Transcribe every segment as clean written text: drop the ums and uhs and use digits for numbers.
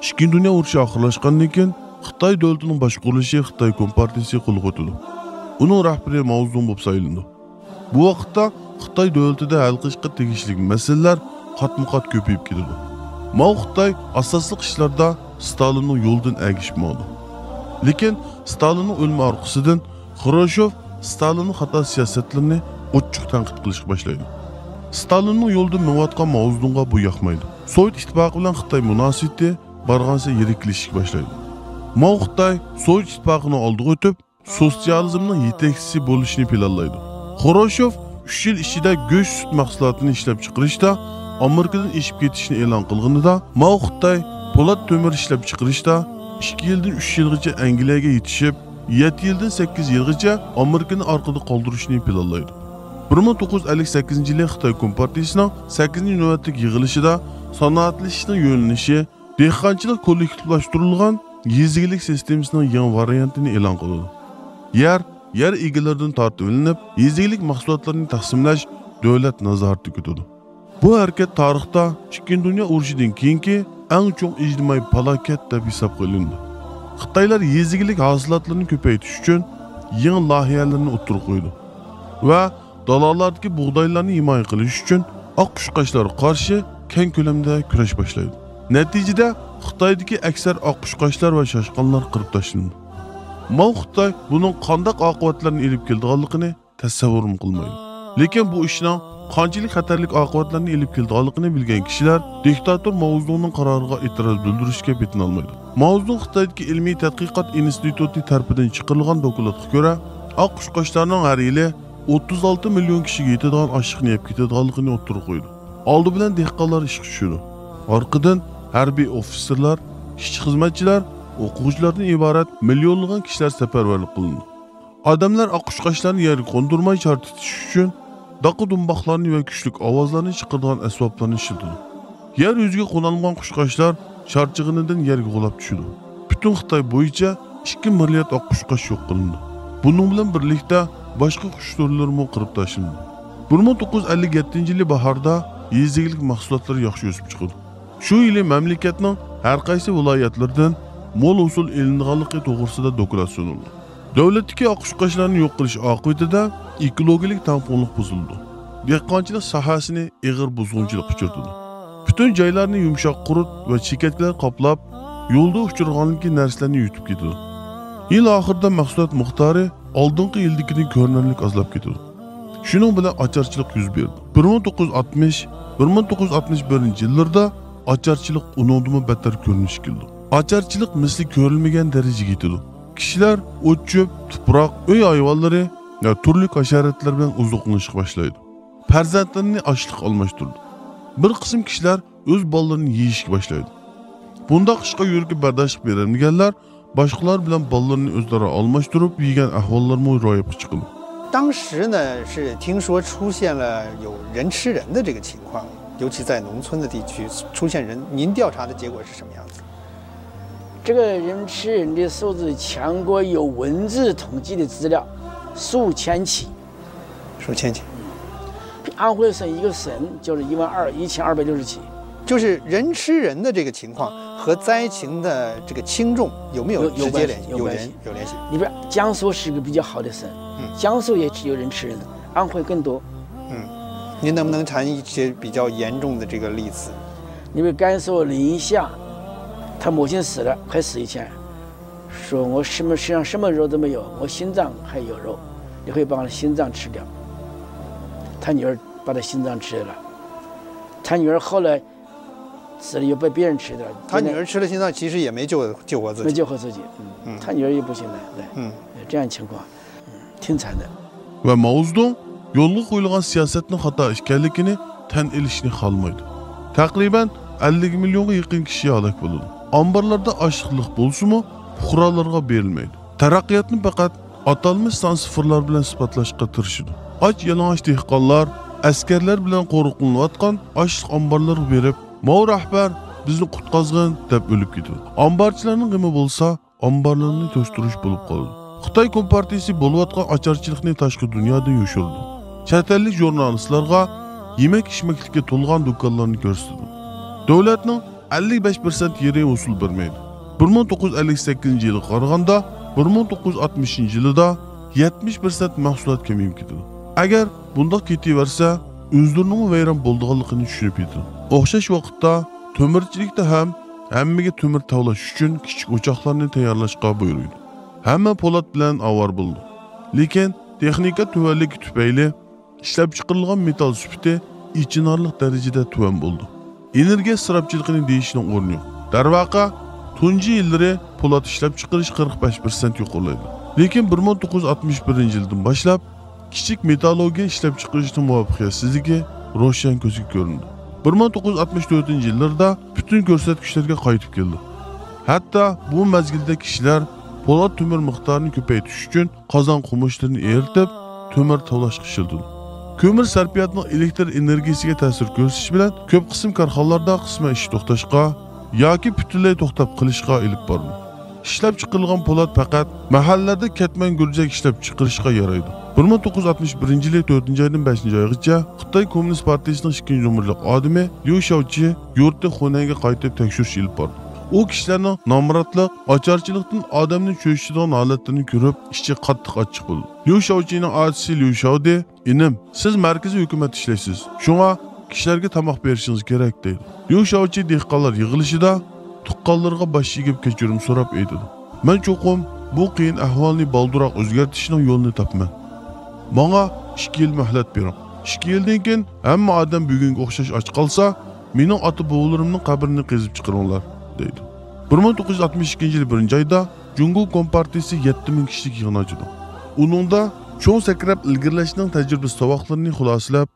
Ikkinchi dunyo urushi oxirlashgandan keyin Xitoy davlatining boshqarilishi Xitoy Kompartiyasi qo'lga o'tdi. Uning rahbari Mao Zedong bo'lib saylandi. Bu vaqtda Xitoy davlatida hal qilishga tegishli masalalar qatma-qat ko'payib ketdi. Mao Xitoy asosli ishlarda Stalinning yo'ldan agishmadi. Lekin Stalinning o'limi orqasidan Xrushev Stalinning xato siyosatlarini ochiq tanqid qilishga boshlaydi. Stalinning yo'ldan menayotgan Mao Zedongga bu yoqmaydi. Sovet ittifoqi bilan Xitoy munosabati barg'ansa yiriklashishga boshlaydi. Mao Xitoy Sovet ittifoqining oldiga o'tib, sotsializmning yetakchisi bo'lishni planlaydi. Xrushev 3 yil ichida go'sht sut mahsulotini ishlab chiqarishda Amerikadan eshib ketishni e'lon qilganida, Mao Xitoy po'lat temir ishlab chiqarishda 2 yildan 3 yilgacha Angliyaga yetishib, 7 yildan 8 yilgacha Amerikani orqada qoldirishni planlaydi. 1958 yili Xitoy Kompartiyasining 8-navbatlik yig'ilishida sanoatlashishning yo'nalishi, dehqonchilik kollektivlashtirilgan yezigilik sistemasining yangi variantini e'lon qildi. Yer egalaridan tortib olinib, yezigilik mahsulotlarini taqsimlash davlat nazoratiga o'tadi. Bu harakat tarixda Ikkinchi dunyo urushidan keyingi eng cho'ng ijtimoiy falokat deb hisob qilindi. Xitoylar yezigilik hosilotlarini ko'paytirish uchun yangi loyihalarni o'tirib qo'ydi va dalollardagi bug'doylarni himoya qilish uchun oq qushqochlarga qarshi keng ko'lamda kurash boshlaydi. Natijada Xitoydagi aksar oq qushqochlar va shoshqonlar qirib tashlandi. Mao Xitoy buning qanday oqibatlarni olib kelganligini tasavvur qilmaydi. Lekin bu ishning qanchalik xatarlik oqibatlarni olib kelganligini bilgan kishilar diktator Mao Zedongning qaroriga e'tiroz bildirishga betin olmaydi. Mao Zedong Xitoydagi ilmiy tadqiqot instituti tarafidan chiqarilgan dokladga ko'ra, oq qushqochlarning har yili 36 million kishiga yetadigan oshliqni yeb ketadiganligini o'ttirib qo'ydi. Oldi bilan dehqonlar ishga tushdi. Orqadan harbiy ofitserlar, ishchi xizmatchilar, o'quvchilardan iborat millionlagan kishilar safarbarlik qilindi. Odamlar oq qushqochlarni yerga qo'ndirmay chartitish uchun daqi dumboqlarni va kuchli ovozlarni chiqaradigan asboblarni ishlatdi. Yer yuziga qo'nalgan qushqochlar charchig'inidan yerga g'ulab tushdi. Butun Xitoy bo'yicha 2 milliard oq qushqoch yo'q qilindi. Buning bilan birlikda boshqa qush turlari qirib tashlandi. 1957 yili bahorda yezigilik mahsulotlari yaxshi o'sib chiqdi. Shu yili mamlakatning har qaysi viloyatlaridan mo'l usul elinganligi to'g'risida doklad sunildi. Davlatdagi oq qushqochlarni yo'q qilish oqibatida ekologik tangpunlik buzildi. Dehqonchilik sohasini ig'ir buzg'unchilik uchirdi. Butun joylarni yumshoq qurut va chekatlar qoplab, yo'lda uchirganligi narsalarni yutib ketdi. Yil oxirida mahsulot miqdori oldingi yildagidan ko'rinarli ozlab ketdi. Shuning bilan ocharchilik yuz berdi. 1960-1961 yillarda ocharchilik uningdan battar ko'rinish keldi. Ocharchilik misli ko'rilmagan darajaga yetdi. Kishilar o't-cho'p, tuproq, uy hayvonlari va turli hasharotlar bilan oziqlanishga boshlaydi. Farzandlarini ochliq almashtirdi. Bir qism kishilar o'z bolalarini yeyishga boshlaydi. Bunda qishqa yurga bardosh berolmaganlar boshqalar bilan bolalarini o'zlari almashtirib yegan ahvollarga ro'yobga chiqdi. 当时呢是听说出现了有人吃人的这个情况，尤其在农村的地区出现人，您调查的结果是什么样子？这个人吃人的数字，全国有文字统计的资料，数千起。数千起。安徽省一个省就是1260起。就是人吃人的这个情况和灾情的这个轻重有没有直接联系？有联系。里边江苏是个比较好的省，江苏也有人吃人的，安徽更多。您能不能谈一些比较严重的这个例子？你比甘肃临夏，他母亲死了，快死以前，说我身上什么肉都没有，我心脏还有肉，你可以把我的心脏吃掉。他女儿把他心脏吃了，他女儿后来死了又被别人吃掉。他女儿吃了心脏，其实也没救活自己。没救活自己，他女儿也不行了，对，这样情况，挺惨的。Ve Mao Zedong yo'lga qo'yilgan siyosatning xato ekanligini tan olishni xohlamaydi. Taqriban 50 millionga yaqin kishi halok bo'ldi. Omborlarda ochliqlik bo'lsa-mu, fuqarolarga berilmaydi. Taraqqiyotni faqat atalmış son sıfırlar bilan isbotlashga tirishadi. Och yalang'och dehqonlar, askarlar bilan qo'riqlanayotgan ochliq omborlarga berib, Mao rahbar bizni qutqazgin deb o'lib ketadi. Omborchilarning g'imi bo'lsa, omborlarni to'stirish bo'lib qoldi. Xitoy Kompartiyasi bo'layotgan ocharchilikni tashqi dunyoda yo'shirdi. Chet ellik jurnalistlarga yemak-ichmaklikka to'lgan do'konlarni ko'rsatdi. Davlatning 55% yeri usul bermeydi. 1958-yılı qaraganda 1960-yılda 70% mahsulat kemiyip ketidi. Agar bundaq ketiversa, o'zlarining vayron bo'lganligini tushunib yetdi. O'xshash vaqtda temirchilikda ham hammaga temir tavlash uchun kichik o'choqlarni tayyorlashga buyurdi. Hamma po'lat bilan avar bo'ldi. Lekin texnika tuvanligi tufayli ishlab chiqarilgan metal sifati ichinarli darajada tuvan bo'ldi. Energiya isrofchiligini deyishning o'rni yo'q. Darvaqa tunji yillari po'lat ishlab chiqarish 45% yuqoriladi. Lekin 1961-yildan boshlab kichik metallurgiya ishlab chiqarishning muvaffaqiyatsizligi ro'shan ko'zga ko'rindi. 1964-yillarda butun ko'rsatkichlarga qaytib keldi. Hatto bu mezgilda kishilar po'lat temir miqdorini ko'paytirish uchun qozon qumushlarini eritib, temir tavlashga ishlatdi. Ko'mir sarfiyotining elektr energiyasiga ta'sir ko'rsatish bilan ko'p qism korxonalarda qisman ish to'xtashga yoki butunlay to'xtab qilishga olib bordi. İşlab chiqarilgan po'lat faqat mahallalarda ketman gurjak ishlab chiqarishga yaraydi. 1961-yil 4-oyning 5-oygacha Xitoy Kommunist partiyasining 2-numurlik odami Liu Shaoqi yurtni Xunanga qaytib tekshirish olib bordi. U kishilarning nomrodlik, ocharchilikdan odamni cho'yishadigan holatlarini ko'rib, ichi qattiq achchiq bo'ldi. Liu Shaoqining otasi Liu Shaodi, "Inim, siz markaziy hukumat ishlaysiz. Shunga kishilarga tomoq berishingiz kerak" dedi. Liu Shaoqi dehqonlar yig'ilishida tuqqanlarga bosh egib kechirim so'rab aytdi. "Men cho'qim bu qiyin ahvolni balduroq o'zgartirishning yo'lini topman. Menga 2 yil muhlat bering. 2 yildan keyin hamma odam bugunga o'xshash och qolsa, mening ota-bovlarimning qabrini qazib chiqaringlar" dedi. 1962-yil 1-oyda Jungo Kompartiyasi 7000 kishilik yig'in ochdi. Uningda cho'ng sakrab ilgirlashning tajribasi savoqlarini xulosalab,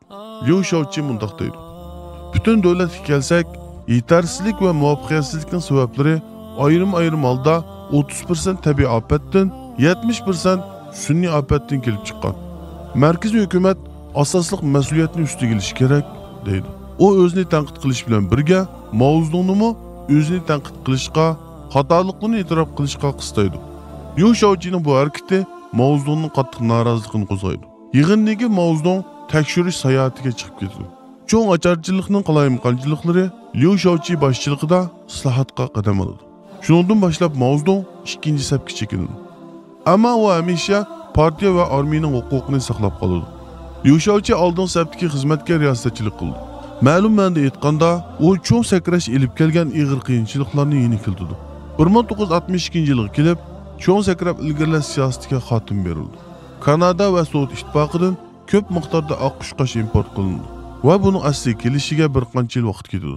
Liu Shaoqi mundaq dedi: "Butun davlatga kelsak, yetersizlik ve muvaffaqiyatsizlikning sabablari ayrim holda 30% tabiiy ofatdan, 70% sun'iy ofatdan kelib chiqqan. Markaziy hukumat asosliq mas'uliyatni ustiga olishi kerak" deydi. U o'zini tanqid qilish bilan birga Mao Zedongni o'zini tanqid qilishga, xatoliklarni e'tirof qilishga qistaydi. Liu Shaoqining bu harakati Mao Zedongning qattiq noroziligini qo'zg'aydi. Yig'indagi Mao Zedong tekshirish sayohatiga chiqib ketdi. Cho'ng ocharchilikning qalayimqanchiliklari Liu Shaoqi boshchiligida islohotga qadam oldi. Shundan boshlab Mao Zedong ikkinchi safga chekindi. Ammo u hamisha partiya va armiyaning huquqini saqlab qoldi. Liu Shaoqi oldin safdagi xizmatga riyosatchilik qildi. Ma'lum ma'noda aytganda, u cho'ng sakrash elib kelgan ig'ir qiyinchiliklarni yengildi. 1962-yilga kelib, cho'ng sakrab ilgirlash siyosatiga xotim berildi. Kanada va Sovet ittifoqidan ko'p miqdorda oq qushqash import qilindi. Va buning asli kelishiga bir qancha yil vaqt ketdi.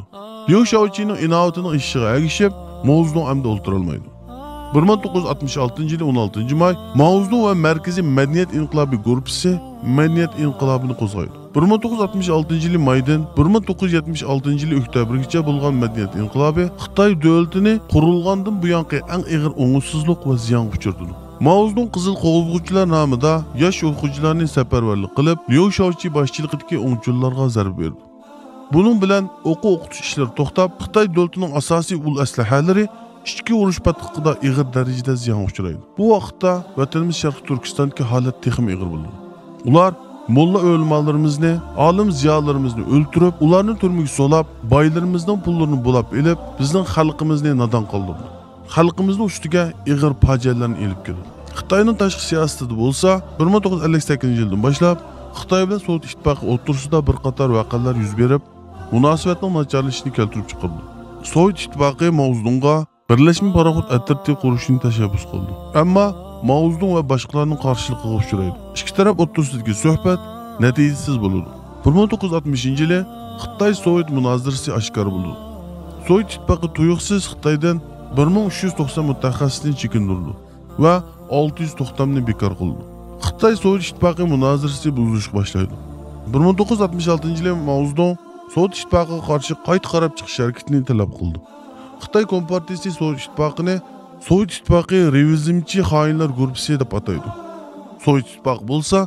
Liu Shaoqining inoatining ishiga ergishib, Mao Zedong amda o'ltirilmaydi. 1966-yil 16-may Mao Zedong va Markaziy madaniyat inqilobi guruhi madaniyat inqilobini qo'zg'aydi. 1966-yil maydan 1976-yil oktyabrgacha bo'lgan madaniyat inqilobi Xitoy davlatini qurilgandan buyongi eng og'ir o'ng'ishsizlik va ziyonga uchirdi. Mao Zedong qizil qo'g'izg'uvchilar nomida yosh o'quvchilarni safarbarlik qilib, Liu Shaoqi boshchiligidagi o'ng'chillarga zarba berdi. Buning bilan o'quv-o'qitish ishlari to'xtab, Xitoy davlatining asosiy ul aslahalari ichki urush patliqida og'ir darajada ziyon uchraydi. Bu vaqtda vatanimiz Sharq Turkistondagi holat texim og'ir bo'ldi. Ular molla o'lmalarimizni, olim ziyolarimizni o'ltirib, ularni turmaga solab, boylarimizning pullarini bo'lab elib, bizning xalqimizni nodon qoldirdi. Xalqimizning ustiga og'ir fojialarni elib keldi. Xitoyning tashqi siyosatida bo'lsa, 1958-yildan boshlab Xitoy bilan Sovet ittifoqi o'rtasida bir qator voqealar yuz berib, munosabatning nacharlashishini keltirib chiqardi. Sovet ittifoqi Mao Zedongga birlashma paraxod atirti qurishni tashabbus qildi. Ammo Mao Zedong va boshqalarning qarshiligiga uchraydi. Ikki taraf o'rtasidagi suhbat natijasiz bo'ldi. 1960-yili Xitoy Sovet munozarasi oshkor bo'ldi. Sovet ittifoqi tuyuqsiz Xitoydan 1390 mutaxassisni chekindirdi va 690 ni bekor qildi. Xitoy Sovet ittifoqi munozarasi buzilishga boshlaydi. 1966-yili Mao Zedong Sovet ittifoqiga qarshi qayta qarab chiqish harakatini talab qildi. Xitoy Kompartiyasi Sovet ittifoqini Sovet ittifoqi revizimchi xoinlar guruhi deb ataydi. Sovet ittifoqi bo'lsa,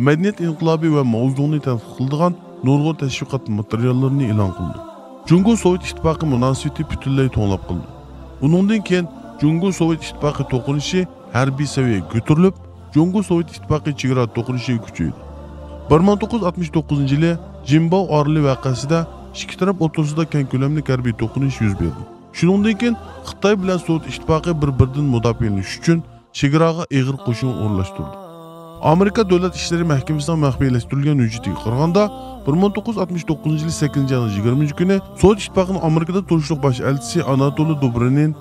madaniyat inqilobi va Mao Zedongni tanqid qiladigan nurg'un tashviqot materiallarini e'lon qildi. Jungo Sovet ittifoqi munosabati butunlay to'g'rilab qildi. Uningdan keyin Jungo Sovet ittifoqi to'qinishi harbiy saviyaga ko'tarilib, Jungo Sovet ittifoqi chegara to'qinishi kuchaydi. 1969-yili Jimbao oroli voqeasida ikki taraf o'rtasida keng ko'lamli harbiy to'qinish yuz berdi. Shuningdek, Xitoy bilan Sovet ittifoqi bir-biridan mudofialanish uchun chegaraga og'ir qo'shin o'rnashtirdi. Amerika Davlat ishlari mahkamasining maxfiylashtirilgan hujjatiga qaraganda 1969 yil 8-20 kuni Sovet ittifoqining Amerikada turishliq bosh elchisi Anatoliy Dobrinin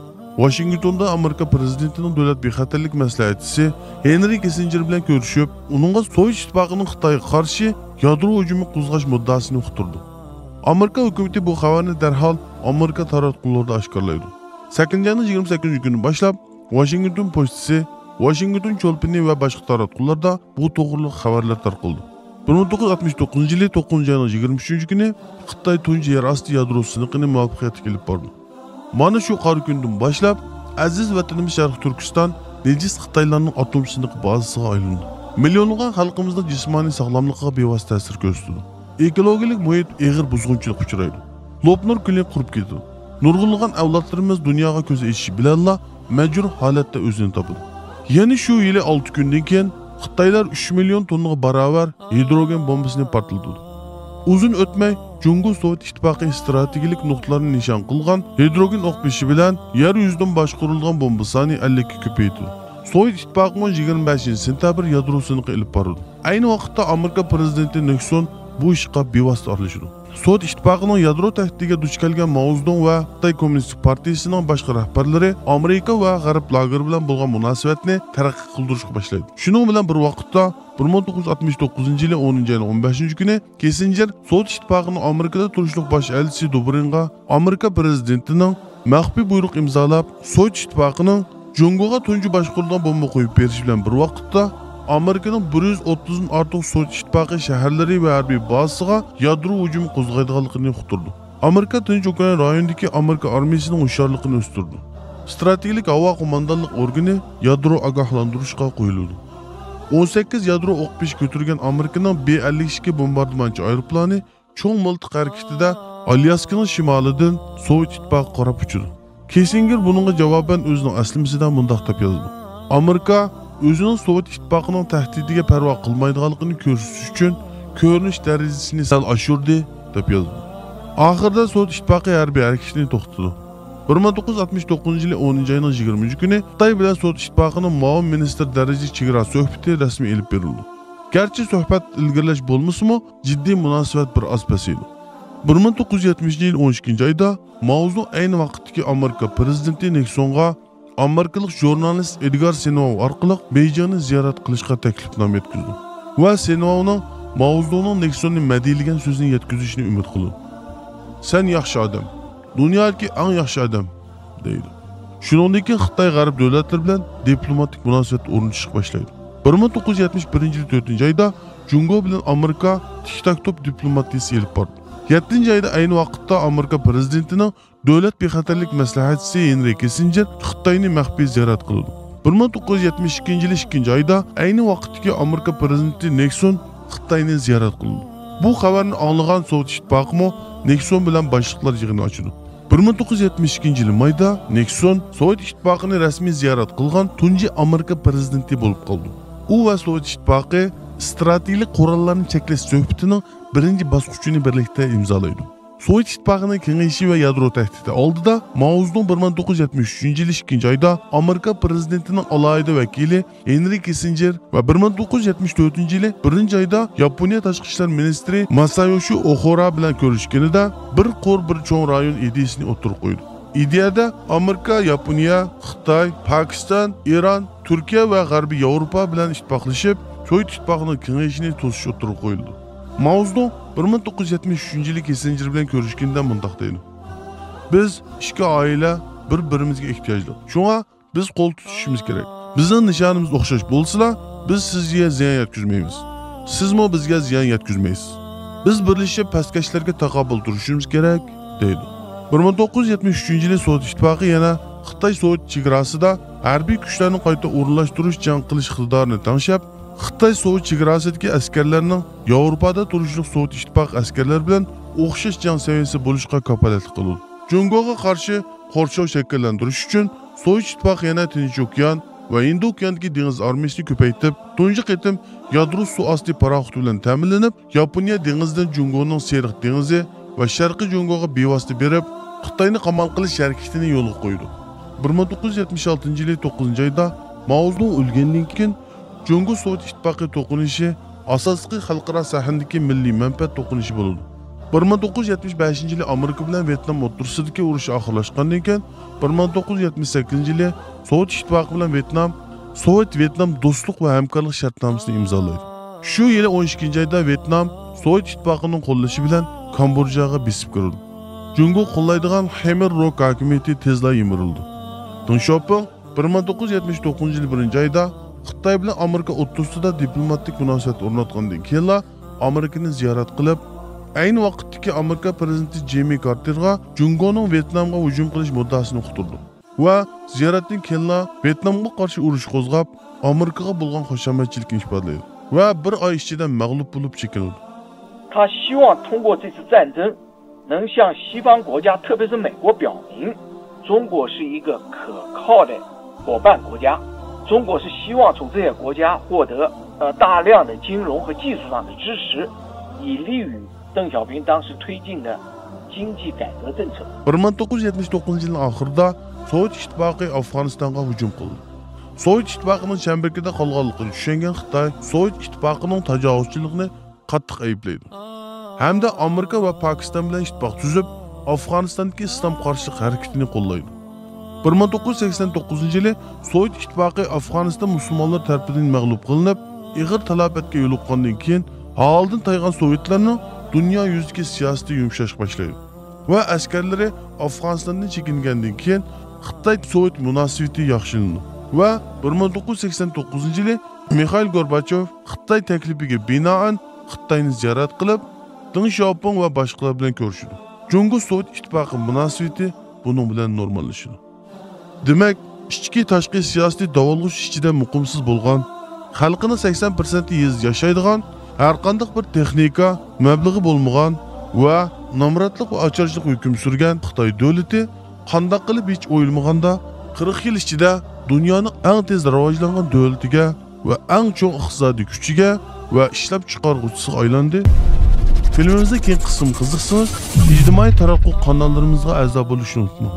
Washingtonda Amerika prezidentining davlat bexatarlik maslahatchisi Henry Kissinger bilan ko'rishib, uningga Sovet ittifoqining Xitoyga qarshi yadro hujumi qo'zg'ash muddasini uqtirdi. Amerika hukumati bu xabarni darhol Amerika taratqularida oshkorlaydi. 8-28 kuni boshlab Washington pochtasi, Washington cho'lpini va boshqa taratqularda bu to'g'riliq xabarlar tarqaldi. 1969 yili 9-23 kuni Xitoy tunji yer osti yadro siniqini muvaffaqiyatga kelib bordi. Mana shu qor kundan boshlab aziz vatanimiz Sharq Turkiston nejiz Xitoylarning atom siniq bazasiga aylandi. Millionlagan xalqimizning jismoniy sog'lomligiga bevosita ta'sir ko'rsatdi. Ekologik muhit og'ir buzg'unchilik uchraydi. Lopnur kuli qurib ketdi. Nurg'unlagan avlodlarimiz dunyoga ko'z echishi bilanla majbur holatda o'zini topdi. Yana shu yili 6 kundan keyin Xitoylar 3 million tonnaga barobar hidrogen bombasini portlatdi. Uzun o'tmay Jungo Sovet ittifoqi strategik nuqtalarini nishon qilgan hidrogen o'qbeshi bilan yer yuzidan boshqarilgan bomba soni 50 ga ko'paydi. Sovet ittifoqi 25 sentabr yadro siniqi ilib bordi. Ayni vaqtda Amerika prezidenti Nixon bu ishga bevosita aralashdi. Sovet ittifoqining yadro tahdidiga duch kelgan Mao Zedong va Xitoy Kommunistik partiyasining boshqa rahbarlari Amerika va G'arb lageri bilan bo'lgan munosabatni taraqqiy qildirishga boshlaydi. Shuning bilan bir vaqtda 1969 yili 10-15 kuni Kissinger Sovet ittifoqining Amerikada turishliq bosh elchisi Dobringa Amerika prezidentining maxfiy buyruq imzolab, Sovet ittifoqining Jungoga tunji boshqarilgan bomba qo'yib berish bilan bir vaqtda Amerikaning 130 dan ortiq Sovet ittifoqi shaharlari va harbiy bazasiga yadro hujumi qo'zg'aydiganligini uqtirdi. Amerika Tinch okean rayonidagi Amerika armiyasining hushyorligini o'stirdi. Strategik havo qo'mondonlik organi yadro ogohlantirishga qo'yildi. 18 yadro o'qbesh ko'targan Amerikaning B-52 bombardimonchi aeroplani cho'ng miltiq harakatida Alyaskaning shimolidan Sovet ittifoqi qarab uchdi. Kissinger buningga javoban o'zining aslimasidan mundaq deb yozdi. Amerika o'zining Sovet ittifoqining tahdidiga parvo qilmaydiganligini ko'rsatish uchun ko'rinish darajasini sal oshirdi deb yozdi. Oxirida Sovet ittifoqi harbiy harakatini to'xtatdi. 1969 yili 10-20 kuni Xitoy bilan Sovet ittifoqining muavin ministr darajali chegara suhbati rasmiy elib berildi. Garchi suhbat ilgirlash bo'lmasa-mu, jiddiy munosabat bir oz pasaydi. 1970 yil 12 oyda Mao Zedong ayni vaqtdagi Amerika prezidenti Nixonga Amerikalik jurnalist Edgar Senov orqali Beyjingni ziyorat qilishga taklifnoma yetkazdi. Va Senovning Mao Zedongning Nixonni madiylagan so'zini yetkazishni umid qildi. Sen yaxshi odam, dunyodagi eng yaxshi odam deydi. Shuningdek Xitoy g'arb davlatlari bilan diplomatik munosabat o'rnatishga boshlaydi. 1971 yil 4-oyda Jungo bilan Amerika tik-tak-top diplomatiyasi elib bordi. 7-oyda ayni vaqtda Amerika prezidentining davlat bexatarlik maslahatchisi Henry Kissinger Xitoyni maxfiy ziyorat qildi. 1972 yil 2-oyda ayni vaqtdagi Amerika prezidenti Nixon Xitoyni ziyorat qildi. Bu xabarni anglagan Sovet ittifoqi Nixon bilan boshliqlar yig'ini ochdi. 1972 yil mayda Nixon Sovet ittifoqini rasmiy ziyorat qilgan tunji Amerika prezidenti bo'lib qoldi. U va Sovet ittifoqi strategik qurollarni cheklash suhbatining birinchi bosqichini birlikda imzolaydi. Sovet ittifoqining kengayishi va yadro tahdidi oldida Mao Zedong 1973 yil 2-oyda Amerika prezidentining alohida vakili Henry Kissinger va 1974 yili 1-oyda Yaponiya tashqi ishlar ministri Masayoshi Ohara bilan ko'rishganida bir qo'r bir cho'ng rayon ideyasini o'tirib qo'ydi. Ideyada Amerika, Yaponiya, Xitoy, Pokiston, Eron, Turkiya va G'arbiy Yevropa bilan ittifoqlashib, Sovet ittifoqining kengayishini to'sish o'tirib qo'yildi. Mao Zedong 1973 yili Kissinger bilan ko'rishganda mundaq deydi. Biz ikki oila bir-birimizga ehtiyojli. Shunga biz qo'l tutishimiz kerak. Bizning nishonimiz o'xshash bo'lsa, biz sizga ziyon yetkazmaymiz. Sizmi bizga ziyon yetkazmaysiz. Biz birlashib pastkashlarga taqobil turishimiz kerak deydi. 1973 yili Sovet ittifoqi yana Xitoy Sovet chegarasida harbiy kuchlarni qayta o'rinlashtirish jang qilish iqtidorini tanshab, Xitoy Sovet chegarasidagi askarlarning Yevropada turishliq Sovet ittifoqi askarlari bilan o'xshash jang saviyasi bo'lishga kafolatlik qildi. Jungoga qarshi qorshov shakllantirish uchun Sovet ittifoqi yana Tinch okean va Hind okeanidagi dengiz armiyasini ko'paytirib, tunji qitim yadro suv osti paraxod bilan ta'minlanib, Yaponiya dengizidan Jungoning Seriq dengizi va Sharqiy Jungoga bevosita berib, Xitoyni qamal qilish harakatini yo'lga qo'ydi. 1976-yili 9-oyda Mao Zedong o'lgandan keyin Jungo Sovet ittifoqi to'qinishi asosiy xalqaro sahnadagi milliy manfaat to'qinishi bo'ldi. 1975-yili Amerika bilan Vyetnam o'rtasidagi urush oxirlashgandan keyin 1978-yili Sovet ittifoqi bilan Sovet-Vyetnam do'stlik va hamkorlik shartnomasini imzoladi. Shu yili 12-oyda Vyetnam Sovet ittifoqining qo'llashi bilan Kambodjaga besib kirdi. Jungo qo'llaydigan Khmer Rouge hokimiyati tezla yimirildi. Deng Xiaoping 1979-yil 1-oyda Xitoy bilan Amerika o'rtasida diplomatik munosabat o'rnatgandan keyin Amerikani ziyorat qilib, ayni vaqtdagi Amerika prezidenti Jimmy Carterga Jungoning Vyetnamga hujum qilish muddaosini uqtirdi. Va ziyoratdan keyin Vyetnamga qarshi urush qo'zg'ab, Amerikaga bo'lgan xushomadchilikni ifodaladi va bir oy ichida mag'lub bo'lib chekildi. 他希望通过这次战争能向西方国家，特别是美国表明，中国是一个可靠的伙伴国家。中国是希望从这些国家获得大量的金融和技术上的支持，以利于邓小平当时推进的经济改革政策。1979-yilning oxirida Sovet ittifoqi Afg'onistonga hujum qildi. Sovet ittifoqining chambaragida qolganligini tushungan Xitoy Sovet ittifoqining tajovuzchiligini qattiq ayblaydi. Hamda Amerika va Pokiston bilan ittifoq tuzib, Afg'onistondagi islom qarshilik harakatini qo'llaydi. 1989-yili Sovet ittifoqi Afg'oniston musulmonlar tarafidan mag'lub qilinib, ig'ir talafotga yo'liqqandan keyin holdan taygan sovetlarning dunyo yuzidagi siyosati yumshash boshlaydi. Va askarlari Afg'onistondan chekingandan keyin Xitoy Sovet munosabati yaxshilandi. Va 1989-yili Mikhail Gorbachev Xitoy taklifiga binoan Xitoyni ziyorat qilib, Deng Xiaoping va boshqalar bilan ko'rishdi. Jungo Sovet ittifoqi munosabati buning bilan normallashdi. Demak, ichki tashqi siyosiy davolg'ish ichida muqimsiz bo'lgan, xalqining 80% yez yashaydigan, har qanday bir texnika, mablag'i bo'lmagan va nomratlik va ocharchilik hukm surgan Xitoy davlati qanday qilib hech o'ylamaganda 40 yil ichida dunyoning eng tez rivojlangan davlatiga va eng cho'ng iqtisodiy kuchiga va ishlab chiqaruvchisiga aylandi. Filmimizda keng qism qiziqsangiz, ijtimoiy taraqqiyot kanallarimizga a'zo bo'lishni unutmang.